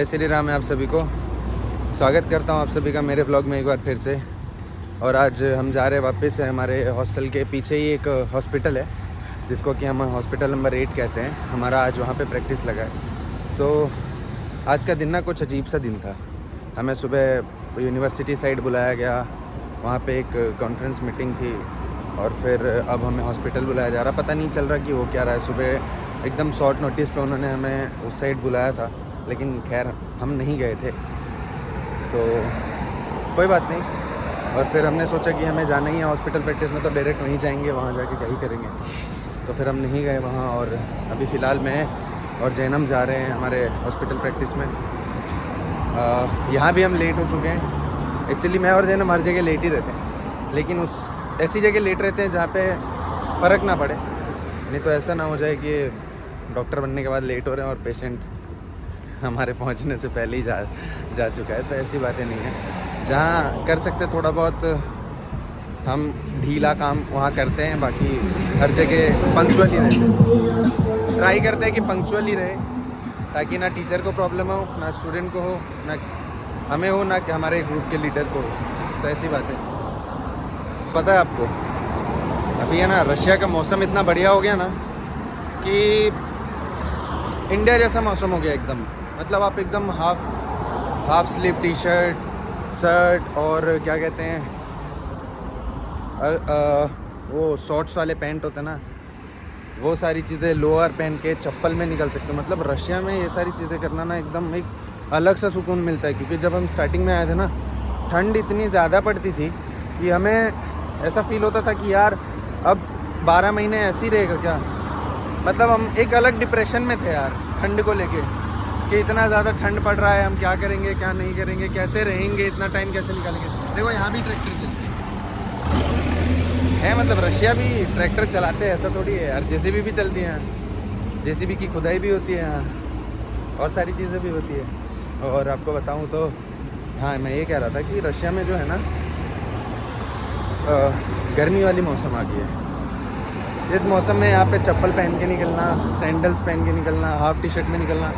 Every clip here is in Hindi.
जय श्री राम है आप सभी को। स्वागत करता हूँ आप सभी का मेरे ब्लॉग में एक बार फिर से। और आज हम जा रहे हैं वापस से। हमारे हॉस्टल के पीछे ही एक हॉस्पिटल है जिसको कि हम हॉस्पिटल नंबर 8 कहते हैं। हमारा आज वहाँ पे प्रैक्टिस लगा है। तो आज का दिन ना कुछ अजीब सा दिन था। हमें सुबह यूनिवर्सिटी साइड बुलाया गया, वहाँ पे एक कॉन्फ्रेंस मीटिंग थी और फिर अब हमें हॉस्पिटल बुलाया जा रहा। पता नहीं चल रहा कि वो क्या रहा है। सुबह एकदम शॉर्ट नोटिस पे उन्होंने हमें उस साइड बुलाया था, लेकिन खैर हम नहीं गए थे तो कोई बात नहीं। और फिर हमने सोचा कि हमें जाना ही है हॉस्पिटल प्रैक्टिस में, तो डायरेक्ट वहीं जाएंगे, वहाँ जाके क्या ही करेंगे। तो फिर हम नहीं गए वहाँ और अभी फ़िलहाल मैं और जैनम जा रहे हैं हमारे हॉस्पिटल प्रैक्टिस में। यहाँ भी हम लेट हो चुके हैं। एक्चुअली मैं और जैनम हर जगह लेट ही रहते हैं, लेकिन उस ऐसी जगह लेट रहते हैं जहाँ पे फ़र्क ना पड़े। नहीं तो ऐसा ना हो जाए कि डॉक्टर बनने के बाद लेट हो रहे हैं और पेशेंट हमारे पहुंचने से पहले ही जा चुका है। तो ऐसी बातें नहीं है। जहाँ कर सकते थोड़ा बहुत हम ढीला काम वहाँ करते हैं, बाकी हर जगह पंक्चुअल ही रहते। ट्राई करते हैं कि पंक्चुअल ही रहे, ताकि ना टीचर को प्रॉब्लम हो, ना स्टूडेंट को हो, ना हमें हो, ना कि हमारे ग्रुप के लीडर को हो। तो ऐसी बात है। पता है आपको अभी है ना, रशिया का मौसम इतना बढ़िया हो गया ना कि इंडिया जैसा मौसम हो गया एकदम। मतलब आप एकदम हाफ स्लीव टी शर्ट और क्या कहते हैं वो शॉर्ट्स वाले पैंट होते हैं ना, वो सारी चीज़ें, लोअर पहन के चप्पल में निकल सकते हो। मतलब रशिया में ये सारी चीज़ें करना ना एकदम एक अलग सा सुकून मिलता है। क्योंकि जब हम स्टार्टिंग में आए थे ना, ठंड इतनी ज़्यादा पड़ती थी कि हमें ऐसा फील होता था कि यार अब 12 महीने ऐसे ही रहेगा क्या। मतलब हम एक अलग डिप्रेशन में थे यार ठंड को लेके, कि इतना ज़्यादा ठंड पड़ रहा है, हम क्या करेंगे क्या नहीं करेंगे, कैसे रहेंगे, इतना टाइम कैसे निकालेंगे। देखो यहाँ भी ट्रैक्टर चलते हैं। मतलब रशिया भी ट्रैक्टर चलाते हैं, ऐसा थोड़ी है यार। जेसीबी भी चलती हैं, जेसीबी की खुदाई भी होती है यहाँ, और सारी चीज़ें भी होती है। और आपको बताऊँ तो हाँ, मैं ये कह रहा था कि रशिया में जो है ना गर्मी वाली मौसम आ गई है। इस मौसम में यहाँ पे चप्पल पहन के निकलना, सैंडल्स पहन के निकलना, हाफ टी शर्ट में निकलना,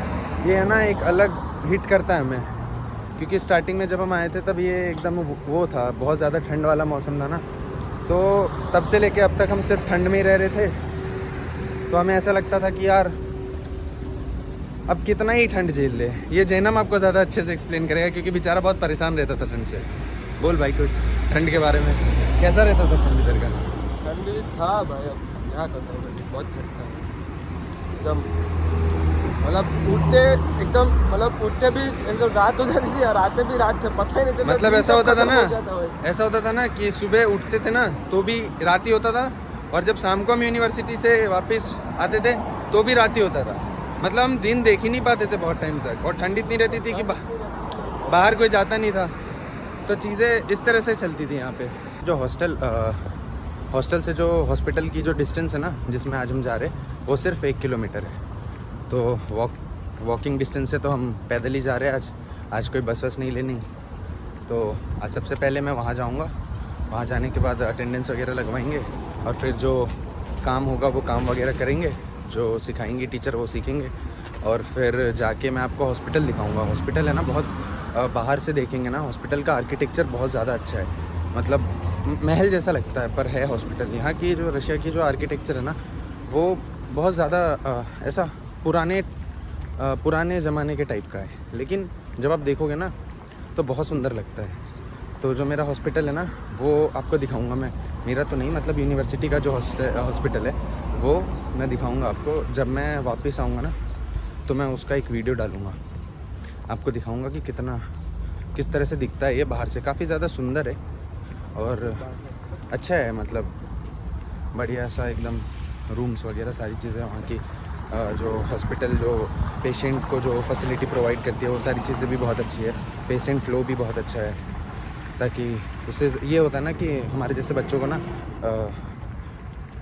ये है ना एक अलग हिट करता है हमें। क्योंकि स्टार्टिंग में जब हम आए थे तब ये एकदम वो था, बहुत ज़्यादा ठंड वाला मौसम था ना। तो तब से लेके अब तक हम सिर्फ ठंड में ही रह रहे थे। तो हमें ऐसा लगता था कि यार अब कितना ही ठंड झेल ले। ये जैनम आपको ज़्यादा अच्छे से एक्सप्लेन करेगा, क्योंकि बेचारा बहुत परेशान रहता था ठंड से। बोल भाई कुछ ठंड के बारे में, कैसा रहता था ठंड इधर का? ठंड था भाई, अब क्या करता हूँ, बहुत ठंड था एकदम। मतलब उठते भी एकदम रात हो जाती थी और आते भी रात से पता ही नहीं चलता। मतलब ऐसा होता था ना कि सुबह उठते थे ना तो भी रात ही होता था, और जब शाम को हम यूनिवर्सिटी से वापस आते थे तो भी रात ही होता था। मतलब हम दिन देख ही नहीं पाते थे बहुत टाइम तक। और ठंड इतनी रहती थी कि बाहर कोई जाता नहीं था। तो चीज़ें इस तरह से चलती थी यहाँ पे। जो हॉस्टल से जो हॉस्पिटल की जो डिस्टेंस है ना, जिसमें आज हम जा रहे हैं, वो सिर्फ 1 किलोमीटर है। तो वॉकिंग डिस्टेंस से तो हम पैदल ही जा रहे हैं आज कोई बस नहीं लेनी। तो आज सबसे पहले मैं वहाँ जाऊँगा। वहाँ जाने के बाद अटेंडेंस वगैरह लगवाएंगे और फिर जो काम होगा वो काम वगैरह करेंगे, जो सिखाएंगे टीचर वो सीखेंगे। और फिर जाके मैं आपको हॉस्पिटल दिखाऊँगा। हॉस्पिटल है ना बहुत बाहर से देखेंगे ना, हॉस्पिटल का आर्किटेक्चर बहुत ज़्यादा अच्छा है। मतलब महल जैसा लगता है, पर है हॉस्पिटल। यहाँ की जो रशिया की जो आर्किटेक्चर है ना, वो बहुत ज़्यादा ऐसा पुराने ज़माने के टाइप का है। लेकिन जब आप देखोगे ना तो बहुत सुंदर लगता है। तो जो मेरा हॉस्पिटल है ना, वो आपको दिखाऊंगा मैं। मेरा तो नहीं, मतलब यूनिवर्सिटी का जो हॉस्पिटल है वो मैं दिखाऊंगा आपको। जब मैं वापस आऊँगा ना तो मैं उसका एक वीडियो डालूँगा, आपको दिखाऊँगा कि किस तरह से दिखता है ये बाहर से। काफ़ी ज़्यादा सुंदर है और अच्छा है। मतलब बढ़िया सा एकदम रूम्स वगैरह सारी चीज़ें वहाँ की। जो हॉस्पिटल जो पेशेंट को जो फैसिलिटी प्रोवाइड करती है वो सारी चीज़ें भी बहुत अच्छी है। पेशेंट फ्लो भी बहुत अच्छा है, ताकि उससे ये होता है ना कि हमारे जैसे बच्चों को ना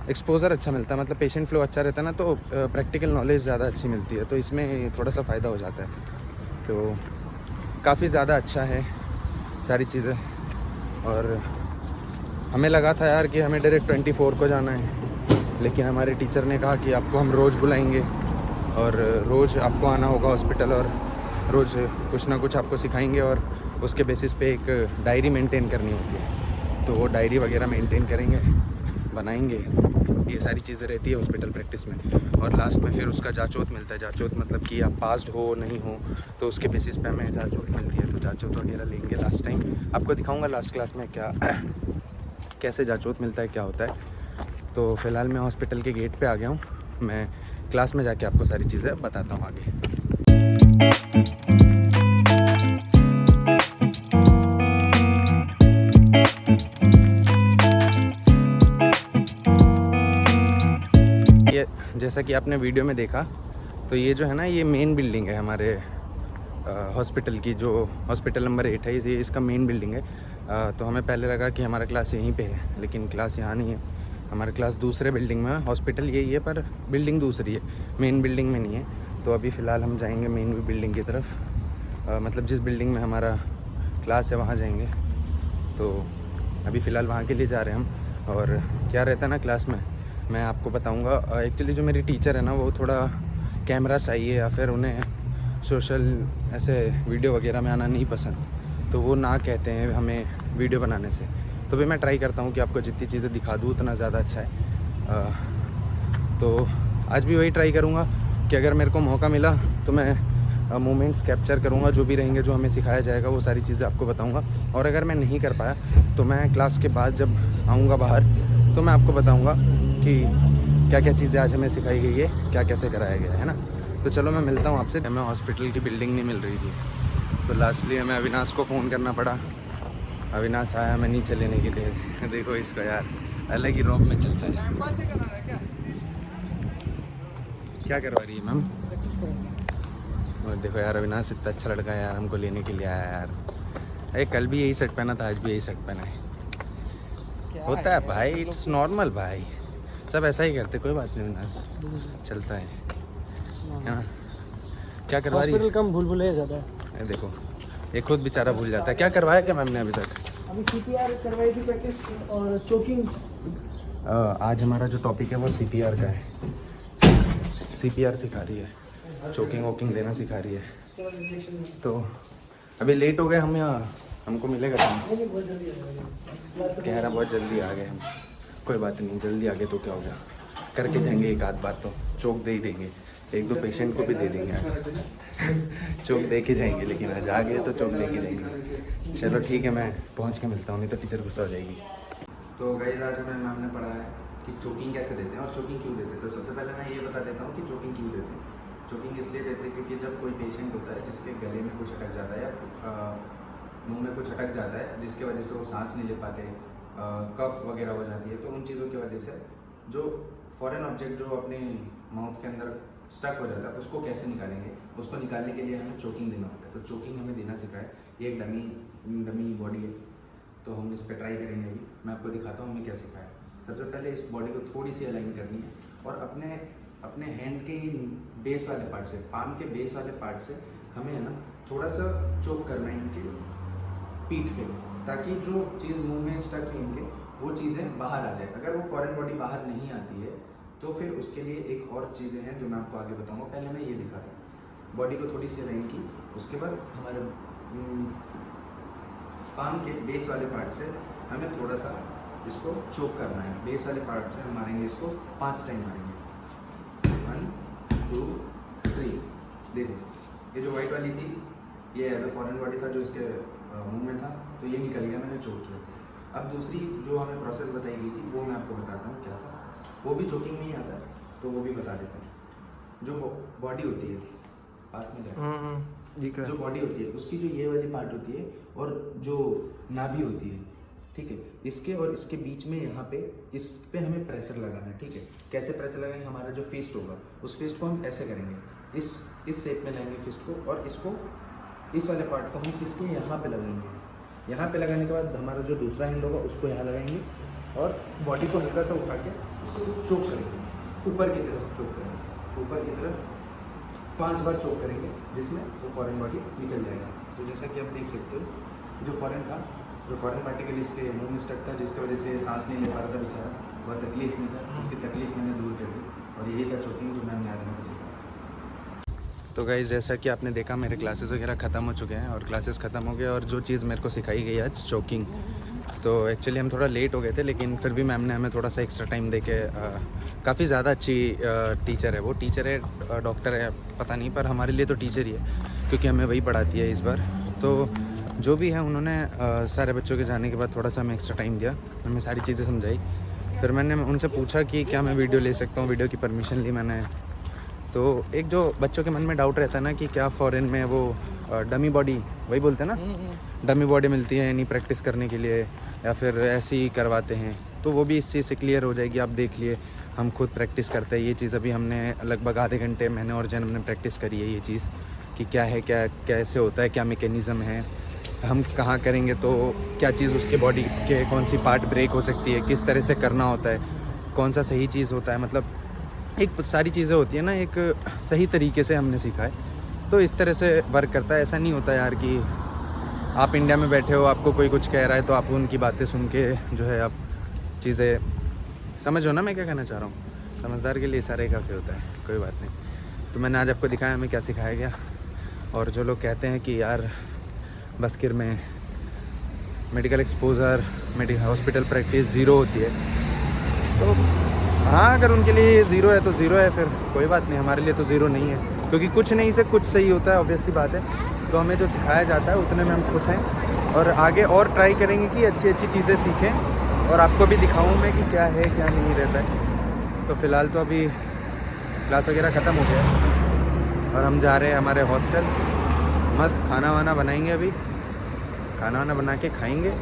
एक्सपोजर अच्छा मिलता है। मतलब पेशेंट फ्लो अच्छा रहता है ना, तो प्रैक्टिकल नॉलेज ज़्यादा अच्छी मिलती है। तो इसमें थोड़ा सा फ़ायदा हो जाता है। तो काफ़ी ज़्यादा अच्छा है सारी चीज़ें। और हमें लगा था यार कि हमें डायरेक्ट 24 को जाना है, लेकिन हमारे टीचर ने कहा कि आपको हम रोज़ बुलाएंगे और रोज़ आपको आना होगा हॉस्पिटल। और रोज़ कुछ ना कुछ आपको सिखाएंगे और उसके बेसिस पे एक डायरी मेंटेन करनी होती है, तो वो डायरी वगैरह मेंटेन करेंगे, बनाएंगे, ये सारी चीज़ें रहती है हॉस्पिटल प्रैक्टिस में। और लास्ट में फिर उसका जांचोत मिलता है। जांचोत मतलब कि आप पास्ड हो नहीं हो, तो उसके बेसिस पे हमें जांचोत मिलती है, तो जांचोत वगैरह लेंगे। लास्ट टाइम आपको दिखाऊंगा लास्ट क्लास में क्या कैसे जांचोत मिलता है, क्या होता है। तो फ़िलहाल मैं हॉस्पिटल के गेट पे आ गया हूँ, मैं क्लास में जाके आपको सारी चीज़ें बताता हूँ आगे। ये जैसा कि आपने वीडियो में देखा, तो ये जो है ना, ये मेन बिल्डिंग है हमारे हॉस्पिटल की, जो हॉस्पिटल नंबर 8 है, ये इसका मेन बिल्डिंग है। तो हमें पहले लगा कि हमारा क्लास यहीं पे है, लेकिन क्लास यहाँ नहीं है, हमारा क्लास दूसरे बिल्डिंग में है। हॉस्पिटल यही है पर बिल्डिंग दूसरी है, मेन बिल्डिंग में नहीं है। तो अभी फ़िलहाल हम जाएंगे मेन बिल्डिंग की तरफ, मतलब जिस बिल्डिंग में हमारा क्लास है वहाँ जाएंगे। तो अभी फ़िलहाल वहाँ के लिए जा रहे हैं हम। और क्या रहता है ना क्लास में, मैं आपको बताऊँगा। एक्चुअली जो मेरी टीचर है ना, वो थोड़ा कैमरा सही है, या फिर उन्हें सोशल ऐसे वीडियो वगैरह में आना नहीं पसंद, तो वो ना कहते हैं हमें वीडियो बनाने से। तो भी मैं ट्राई करता हूँ कि आपको जितनी चीज़ें दिखा दूँ उतना ज़्यादा अच्छा है। तो आज भी वही ट्राई करूँगा कि अगर मेरे को मौका मिला तो मैं मोमेंट्स कैप्चर करूँगा, जो भी रहेंगे, जो हमें सिखाया जाएगा, वो सारी चीज़ें आपको बताऊँगा। और अगर मैं नहीं कर पाया तो मैं क्लास के बाद जब आऊँगा बाहर, तो मैं आपको बताऊँगा कि क्या क्या चीज़ें आज हमें सिखाई गई है, क्या कैसे कराया गया है ना। तो चलो मैं मिलता हूँ आपसे। हमें हॉस्पिटल की बिल्डिंग नहीं मिल रही थी, तो लास्टली हमें अविनाश को फ़ोन करना पड़ा। अविनाश आया हमें नीचे लेने के लिए। देखो इसको यार, अलग ही रॉब में चलता है। क्या करवा रही है मैम? और देखो यार, अविनाश इतना अच्छा लड़का है यार, हमको लेने के लिए आया यार। अरे कल भी यही शर्ट पहना था, आज भी यही शर्ट पहना है। होता है भाई, इट्स नॉर्मल भाई, सब ऐसा ही करते, कोई बात नहीं अविनाश, चलता है। हाँ, क्या करवा रही है? हॉस्पिटल कम भूल भुलैया ज़्यादा है। देखो ये खुद बेचारा भूल जाता है। क्या करवाया क्या मैम ने अभी तक? अभी CPR करवाई थी प्रैक्टिस और चोकिंग। आज हमारा जो टॉपिक है वो CPR का है। CPR सिखा रही है, चोकिंग वोकिंग देना सिखा रही है। तो अभी लेट हो गए हम, यहाँ हमको मिलेगा चांस? कह रहा बहुत जल्दी आ गए हम। कोई बात नहीं, जल्दी आ गए तो क्या हो गया, करके जाएंगे एक आध बार तो चोक दे ही देंगे, एक दो पेशेंट को भी दे देंगे। चोक दे के जाएंगे, लेकिन आज आ गए तो चोक दे के जाएंगे। चलो ठीक है, मैं पहुँच के मिलता हूँ, नहीं तो टीचर गुस्सा हो जाएगी। तो गाइस आज हमें मैम ने पढ़ा है कि चोकिंग कैसे देते हैं और चोकिंग क्यों देते हैं। तो सबसे पहले मैं ये बता देता हूँ कि चोकिंग क्यों देते हैं। चोकिंग इसलिए देते हैं क्योंकि जब कोई पेशेंट होता है जिसके गले में कुछ अटक जाता है या मुंह में कुछ अटक जाता है, जिसके वजह से वो सांस नहीं ले पाते, कफ वगैरह हो जाती है, तो उन चीज़ों की वजह से जो फॉरेन ऑब्जेक्ट जो अपने माउथ के अंदर स्टक हो जाता है, उसको कैसे निकालेंगे, उसको निकालने के लिए हमें चोकिंग देना होता है। तो चोकिंग हमें देना सिखाए। ये एक डमी बॉडी है, तो हम इस पर ट्राई करेंगे। अभी मैं आपको दिखाता हूँ हमें क्या सिखाया। सबसे पहले इस बॉडी को थोड़ी सी अलाइन करनी है और अपने हैंड के बेस वाले पार्ट से, पाम के बेस वाले पार्ट से हमें है ना थोड़ा सा चोक करना है इनके पीठ पे, ताकि जो चीज़ मुंह में स्टक है इनके, वो चीज़ें बाहर आ जाए। अगर वो फॉरेन बॉडी बाहर नहीं आती है तो फिर उसके लिए एक और चीज़ें हैं जो मैं आपको आगे बताऊँगा। पहले मैं ये दिखाता हूँ। बॉडी को थोड़ी सी अलाइन की, उसके बाद हमारे पाम के बेस वाले पार्ट से हमें थोड़ा सा इसको चोक करना है। बेस वाले पार्ट से हम मारेंगे इसको 5 टाइम मारेंगे। 1 2 3। देखो ये जो वाइट वाली थी, ये एज अ फॉरेन बॉडी था जो इसके मुंह में था, तो ये निकल गया, मैंने चोक किया। अब दूसरी जो हमें प्रोसेस बताई गई थी वो मैं आपको बताता हूँ क्या था। वो भी चोकिंग में ही आता है, तो वो भी बता देता हूँ। जो बॉडी होती है, पास में जाए, जो बॉडी होती है उसकी जो ये वाली पार्ट होती है और जो नाभि होती है, ठीक है, इसके और इसके बीच में यहाँ पे इस पे हमें प्रेशर लगाना है। ठीक है, कैसे प्रेशर लगाएंगे? हमारा जो फिस्ट होगा उस फिस्ट को हम ऐसे करेंगे, इस शेप में लाएंगे फिस्ट को, और इसको इस वाले पार्ट को हम इसके यहाँ पे लगाएंगे। यहाँ पे लगाने के बाद हमारा जो दूसरा हैंड होगा उसको यहाँ लगाएंगे और बॉडी को हल्का सा उठा के इसको चोक करेंगे, ऊपर की तरफ चोक करेंगे, ऊपर की तरफ 5 बार चोक करेंगे, जिसमें वो फॉरेन बॉडी निकल जाएगा। तो जैसा कि आप देख सकते हो, जो फॉरेन पार्टिकल इसके मुंह में स्टक था, जिसकी वजह से सांस नहीं ले पा रहा था बेचारा, बहुत तकलीफ में था, उसकी तकलीफ मैंने दूर कर दी। और यही था चोकिंग जो मैंने आज हमको सिखाया। तो गाइस जैसा कि आपने देखा मेरे क्लासेस वगैरह ख़त्म हो चुके हैं और क्लासेस ख़त्म हो गए और जो चीज़ मेरे को सिखाई गई आज चोकिंग, तो एक्चुअली हम थोड़ा लेट हो गए थे लेकिन फिर भी मैम ने हमें थोड़ा सा एक्स्ट्रा टाइम दे के काफ़ी ज़्यादा अच्छी टीचर है वो, टीचर है डॉक्टर है पता नहीं, पर हमारे लिए तो टीचर ही है क्योंकि हमें वही पढ़ाती है इस बार। तो जो भी है उन्होंने सारे बच्चों के जाने के बाद थोड़ा सा हमें एक्स्ट्रा टाइम दिया, हमें सारी चीज़ें समझाई। फिर मैंने उनसे पूछा कि क्या मैं वीडियो ले सकता हूँ, वीडियो की परमिशन ली मैंने। तो एक जो बच्चों के मन में डाउट रहता है ना कि क्या फ़ॉरेन में वो डमी बॉडी, वही बोलते हैं ना, डमी बॉडी मिलती है नहीं प्रैक्टिस करने के लिए या फिर ऐसे ही करवाते हैं, तो वो भी इस चीज़ से क्लियर हो जाएगी। आप देख लिए हम खुद प्रैक्टिस करते हैं ये चीज़, अभी हमने लगभग आधे घंटे मैंने और जैनब ने प्रैक्टिस करी है ये चीज़ कि क्या है, क्या कैसे होता है, क्या मैकेनिज़्म है, हम कहाँ करेंगे तो क्या चीज़ उसके बॉडी के कौन सी पार्ट ब्रेक हो सकती है, किस तरह से करना होता है, कौन सा सही चीज़ होता है, मतलब एक सारी चीज़ें होती है ना एक सही तरीके से हमने सीखा है। तो इस तरह से वर्क करता है, ऐसा नहीं होता यार कि आप इंडिया में बैठे हो आपको कोई कुछ कह रहा है तो आप उनकी बातें सुन के जो है आप चीज़ें समझो ना मैं क्या कहना चाह रहा हूँ। समझदार के लिए इशारा ही काफ़ी होता है, कोई बात नहीं। तो मैंने आज आपको दिखाया हमें क्या सिखाया गया। और जो लोग कहते हैं कि यार बस्किर में medical exposure, medical hospital practice zero होती है, तो हाँ अगर उनके लिए ज़ीरो है तो ज़ीरो है, फिर कोई बात नहीं, हमारे लिए तो ज़ीरो नहीं है क्योंकि कुछ नहीं से कुछ सही होता है, ऑब्वियस सी बात है। तो हमें जो सिखाया जाता है उतने में हम खुश हैं और आगे और ट्राई करेंगे कि अच्छी अच्छी चीज़ें सीखें और आपको भी दिखाऊँ मैं कि क्या है क्या नहीं रहता है। तो फ़िलहाल तो अभी क्लास वगैरह ख़त्म हो गया है और हम जा रहे हैं हमारे हॉस्टल, मस्त खाना वाना बनाएंगे, अभी खाना वाना बना के खाएंगे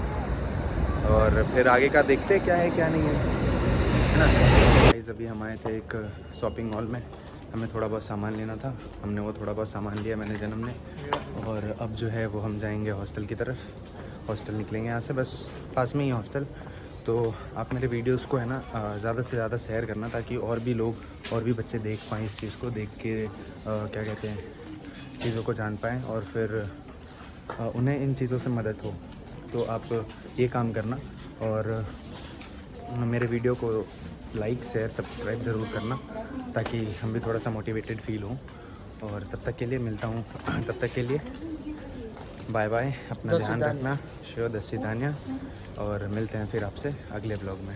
और फिर आगे का देखते हैं क्या है क्या नहीं है ना। गाइस अभी हम आए थे एक शॉपिंग मॉल में, हमें थोड़ा बहुत सामान लेना था, हमने वो थोड़ा बहुत सामान लिया मैंने जन्म ने, और अब जो है वो हम जाएंगे हॉस्टल की तरफ। हॉस्टल निकलेंगे यहाँ से, बस पास में ही हॉस्टल। तो आप मेरे वीडियोस को है ना ज़्यादा से ज़्यादा शेयर करना ताकि और भी लोग और भी बच्चे देख पाएँ इस चीज़ को, देख के क्या कहते हैं चीज़ों को जान पाएँ और फिर उन्हें इन चीज़ों से मदद हो। तो आप ये काम करना और मेरे वीडियो को लाइक शेयर सब्सक्राइब ज़रूर करना ताकि हम भी थोड़ा सा मोटिवेटेड फील हों। और तब तक के लिए मिलता हूँ, तब तक के लिए बाय बाय, अपना ध्यान रखना, श्योर दस्सी धान्या, और मिलते हैं फिर आपसे अगले ब्लॉग में।